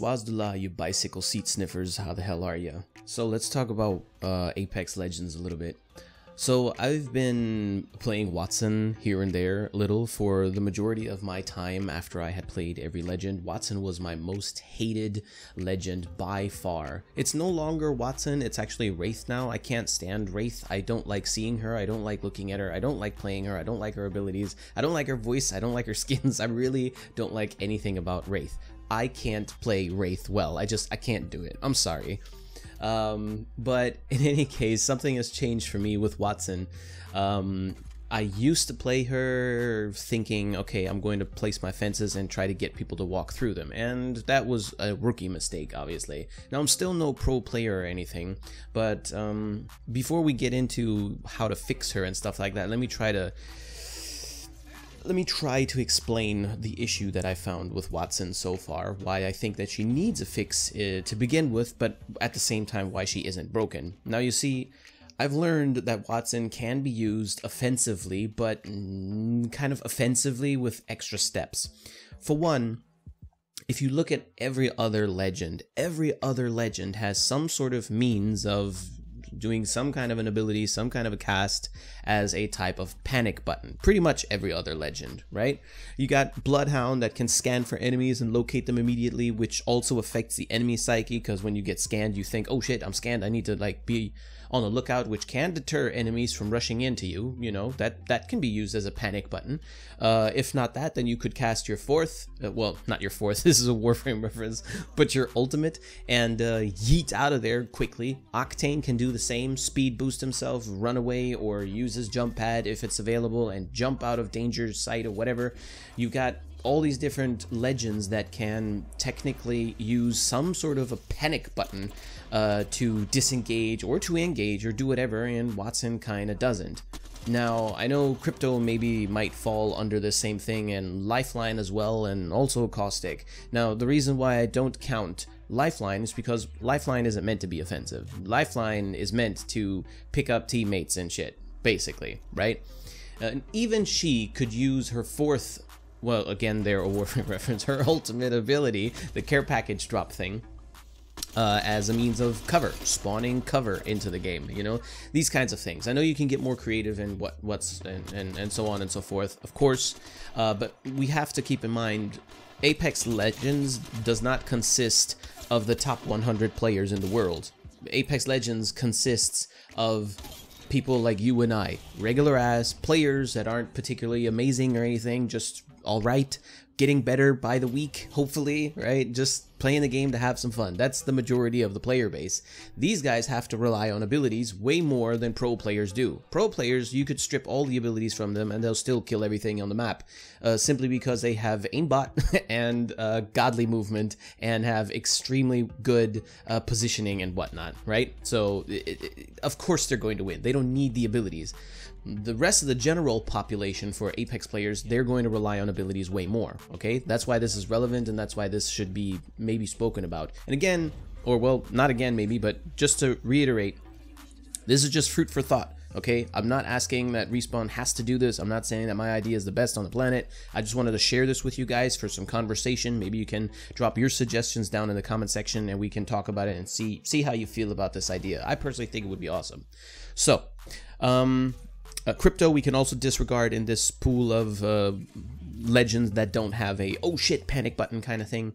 Swazdula, you bicycle seat sniffers, how the hell are you? So let's talk about Apex Legends a little bit. So I've been playing Wattson here and there a little for the majority of my time after I had played every legend. Wattson was my most hated legend by far. It's no longer Wattson, it's actually Wraith now. I can't stand Wraith. I don't like seeing her, I don't like looking at her, I don't like playing her, I don't like her abilities, I don't like her voice, I don't like her skins. I really don't like anything about Wraith. I can't play Wraith well. I can't do it. I'm sorry. But in any case, something has changed for me with Wattson. I used to play her thinking, okay, I'm going to place my fences and try to get people to walk through them. And that was a rookie mistake, obviously. Now, I'm still no pro player or anything, but before we get into how to fix her and stuff like that, let me try to explain the issue that I found with Wattson so far, why I think that she needs a fix to begin with, but at the same time why she isn't broken. Now you see, I've learned that Wattson can be used offensively, but kind of offensively with extra steps. For one, if you look at every other legend has some sort of means of doing some kind of an ability, some kind of a cast as a type of panic button. Pretty much every other legend, right? You got Bloodhound that can scan for enemies and locate them immediately, which also affects the enemy psyche, because when you get scanned, you think, oh shit, I'm scanned, I need to like be on the lookout, which can deter enemies from rushing into you. You know, that can be used as a panic button. If not that, then you could cast your fourth, well, not your fourth, this is a Warframe reference, but your ultimate, and yeet out of there quickly. Octane can do the same, speed boost himself, run away, or use his jump pad if it's available, and jump out of danger sight or whatever. You've got all these different legends that can technically use some sort of a panic button to disengage or to engage or do whatever, and Wattson kinda doesn't. Now, I know Crypto maybe might fall under the same thing, and Lifeline as well, and also Caustic. Now, the reason why I don't count Lifeline is because Lifeline isn't meant to be offensive. Lifeline is meant to pick up teammates and shit, basically, right? And even she could use her fourth, well, again, they're a Warframe reference, her ultimate ability, the care package drop thing, as a means of cover, spawning cover into the game, you know, these kinds of things. I know you can get more creative and and so on and so forth, of course, but we have to keep in mind, Apex Legends does not consist of the top 100 players in the world. Apex Legends consists of people like you and I, regular ass players that aren't particularly amazing or anything, just alright, getting better by the week, hopefully, right? Just playing the game to have some fun. That's the majority of the player base. These guys have to rely on abilities way more than pro players do. Pro players, you could strip all the abilities from them and they'll still kill everything on the map, simply because they have aimbot and godly movement and have extremely good positioning and whatnot, right? So, of course they're going to win. They don't need the abilities. The rest of the general population for Apex players, they're going to rely on abilities way more, okay? That's why this is relevant, and that's why this should be maybe spoken about. And again, or well, not again maybe, but just to reiterate, this is just fruit for thought, okay? I'm not asking that Respawn has to do this. I'm not saying that my idea is the best on the planet. I just wanted to share this with you guys for some conversation. Maybe you can drop your suggestions down in the comment section and we can talk about it and see how you feel about this idea. I personally think it would be awesome. So, Crypto we can also disregard in this pool of legends that don't have a oh shit panic button kind of thing,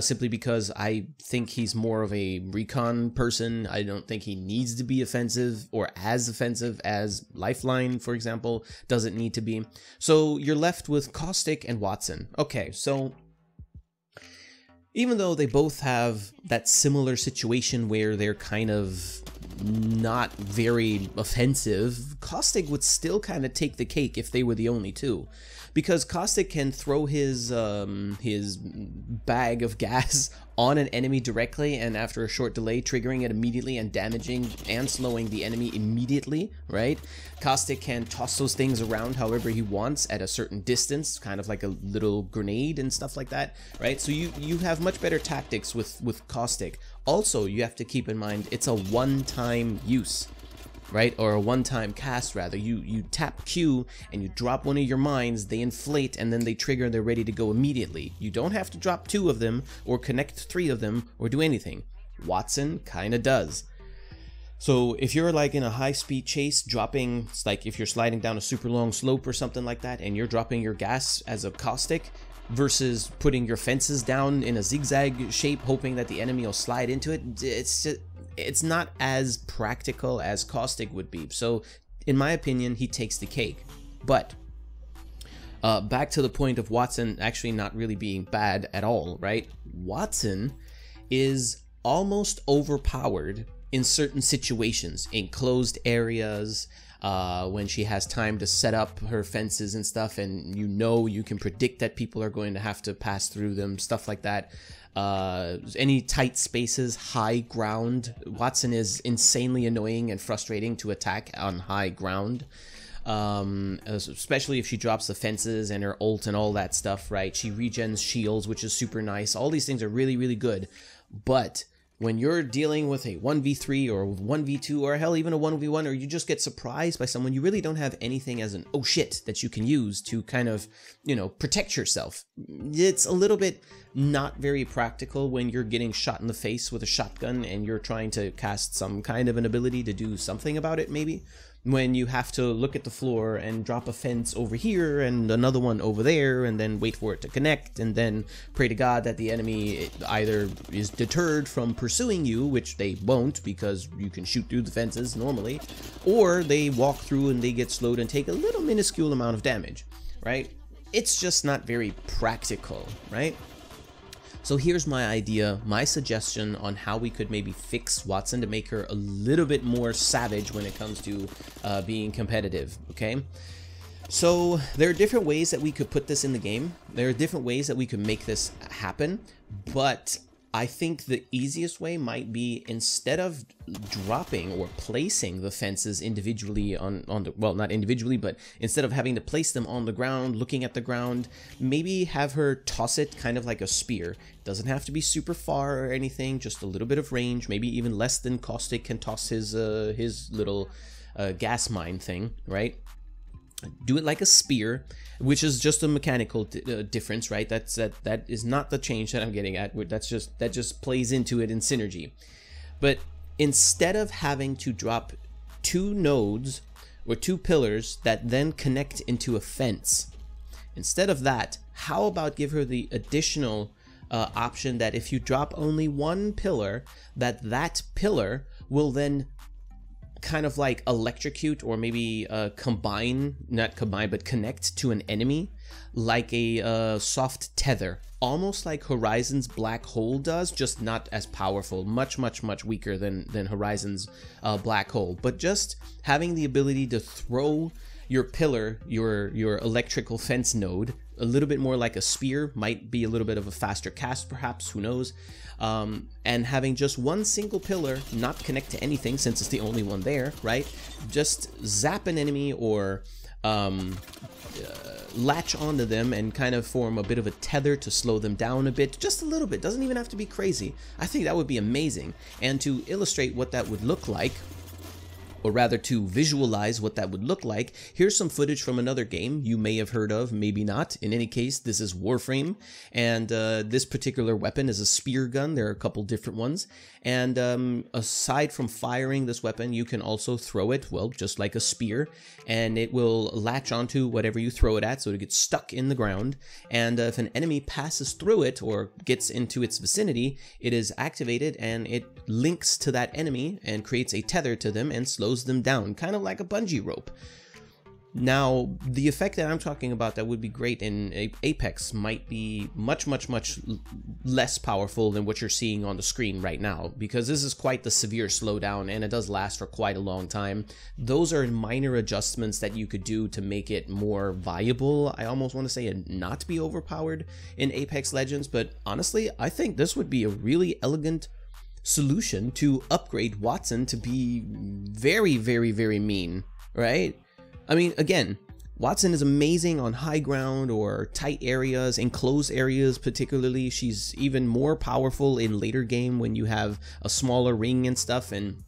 simply because I think he's more of a recon person. I don't think he needs to be offensive or as offensive as Lifeline, for example, doesn't need to be. So you're left with Caustic and Wattson. Okay, so even though they both have that similar situation where they're kind of not very offensive, Caustic would still kind of take the cake if they were the only two, because Caustic can throw his bag of gas on an enemy directly, and after a short delay triggering it immediately and damaging and slowing the enemy immediately, right? Caustic can toss those things around however he wants at a certain distance, kind of like a little grenade and stuff like that, right? So you have much better tactics with Caustic. Also, you have to keep in mind it's a one-time use. right? Or a one-time cast rather. You tap Q and you drop one of your mines, they inflate, and then they trigger and they're ready to go immediately. You don't have to drop 2 of them or connect 3 of them or do anything. Wattson kinda does. So if you're like in a high-speed chase, dropping, it's like if you're sliding down a super long slope or something like that, and you're dropping your gas as a caustic versus putting your fences down in a zigzag shape, hoping that the enemy will slide into it, it's not as practical as caustic would be. So in my opinion, he takes the cake. But back to the point of Wattson actually not really being bad at all, right? Wattson is almost overpowered in certain situations, in closed areas, when she has time to set up her fences and stuff, and you can predict that people are going to have to pass through them, stuff like that. Any tight spaces, high ground. Wattson is insanely annoying and frustrating to attack on high ground. Especially if she drops the fences and her ult and all that stuff, right? She regens shields, which is super nice. All these things are really, really good. But when you're dealing with a 1v3 or 1v2 or hell even a 1v1, or you just get surprised by someone, you really don't have anything as an oh shit that you can use to kind of, protect yourself. It's a little bit not very practical when you're getting shot in the face with a shotgun and you're trying to cast some kind of an ability to do something about it, maybe. When you have to look at the floor and drop a fence over here and another one over there and then wait for it to connect and then pray to God that the enemy either is deterred from pursuing you, which they won't because you can shoot through the fences normally, or they walk through and they get slowed and take a little minuscule amount of damage, right? It's just not very practical, right? So here's my idea, my suggestion on how we could maybe fix Wattson to make her a little bit more savage when it comes to being competitive, okay? So there are different ways that we could put this in the game. There are different ways that we could make this happen, but I think the easiest way might be, instead of dropping or placing the fences individually on the, well, not individually, but instead of having to place them on the ground, looking at the ground, maybe have her toss it kind of like a spear. It doesn't have to be super far or anything, just a little bit of range, maybe even less than Caustic can toss his little gas mine thing, right? Do it like a spear, which is just a mechanical difference, right? That is not the change that I'm getting at. That just plays into it in synergy. But instead of having to drop 2 nodes or 2 pillars that then connect into a fence, instead of that, how about give her the additional option that if you drop only 1 pillar, that pillar will then kind of like electrocute or maybe not combine, but connect to an enemy like a soft tether, almost like Horizon's black hole does, just not as powerful, much weaker than Horizon's black hole, but just having the ability to throw your pillar, your electrical fence node, a little bit more like a spear, might be a little bit of a faster cast perhaps, who knows, and having just 1 single pillar not connect to anything since it's the only one there, right? Just zap an enemy or latch onto them and kind of form a bit of a tether to slow them down a bit, just a little bit, doesn't even have to be crazy. I think that would be amazing. And to illustrate what that would look like, or rather to visualize what that would look like, here's some footage from another game you may have heard of, maybe not. In any case, this is Warframe, and this particular weapon is a spear gun. There are a couple different ones, and aside from firing this weapon, you can also throw it, well, just like a spear, and it will latch onto whatever you throw it at, so it gets stuck in the ground, and if an enemy passes through it or gets into its vicinity, it is activated and it links to that enemy and creates a tether to them and slows them down, kind of like a bungee rope. Now, the effect that I'm talking about that would be great in Apex might be much less powerful than what you're seeing on the screen right now, because this is quite the severe slowdown and it does last for quite a long time. Those are minor adjustments that you could do to make it more viable. I almost want to say and not be overpowered in Apex Legends, but honestly, I think this would be a really elegant solution to upgrade Wattson to be very mean, right? I mean, again, Wattson is amazing on high ground or tight areas, enclosed areas particularly. She's even more powerful in later game when you have a smaller ring and stuff, and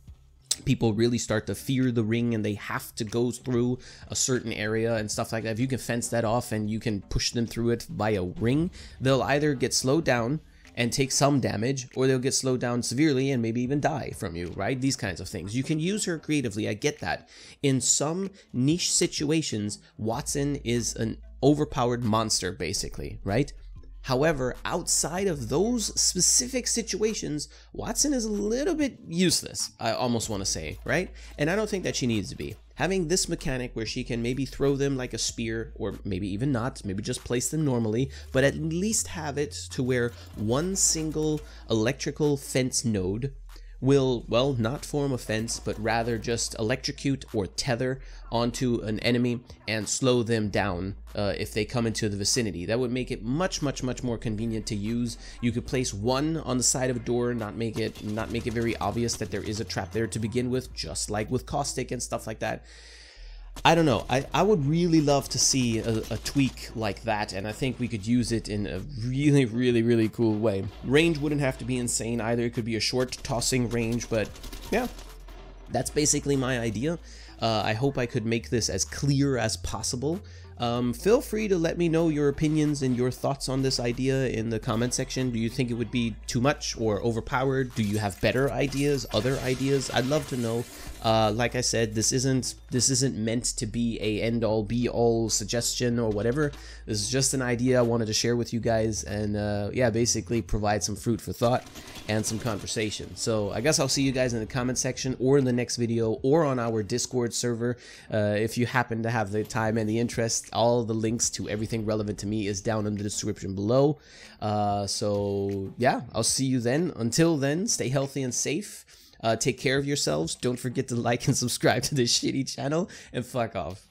people really start to fear the ring and they have to go through a certain area and stuff like that. If you can fence that off and you can push them through it by a ring, they'll either get slowed down and take some damage, or they'll get slowed down severely and maybe even die from you, right? These kinds of things. You can use her creatively, I get that. In some niche situations, Wattson is an overpowered monster, basically, right? However, outside of those specific situations, Wattson is a little bit useless, I almost want to say, right? And I don't think that she needs to be. Having this mechanic where she can maybe throw them like a spear, or maybe even not, maybe just place them normally, but at least have it to where one single electrical fence node will, well, not form a fence, but rather just electrocute or tether onto an enemy and slow them down if they come into the vicinity. That would make it much more convenient to use. You could place one on the side of a door, not make it very obvious that there is a trap there to begin with, just like with caustic and stuff like that. I don't know. I would really love to see a tweak like that, and I think we could use it in a really cool way. Range wouldn't have to be insane either. It could be a short tossing range, but yeah, that's basically my idea. I hope I could make this as clear as possible. Feel free to let me know your opinions and your thoughts on this idea in the comment section. Do you think it would be too much or overpowered? Do you have better ideas, other ideas? I'd love to know. Like I said, this isn't meant to be a end-all be-all suggestion or whatever. This is just an idea I wanted to share with you guys, and yeah, basically provide some food for thought and some conversation. So I guess I'll see you guys in the comment section, or in the next video, or on our Discord server if you happen to have the time and the interest. All the links to everything relevant to me is down in the description below. So yeah, I'll see you then. Until then, stay healthy and safe. Take care of yourselves. Don't forget to like and subscribe to this shitty channel, and fuck off.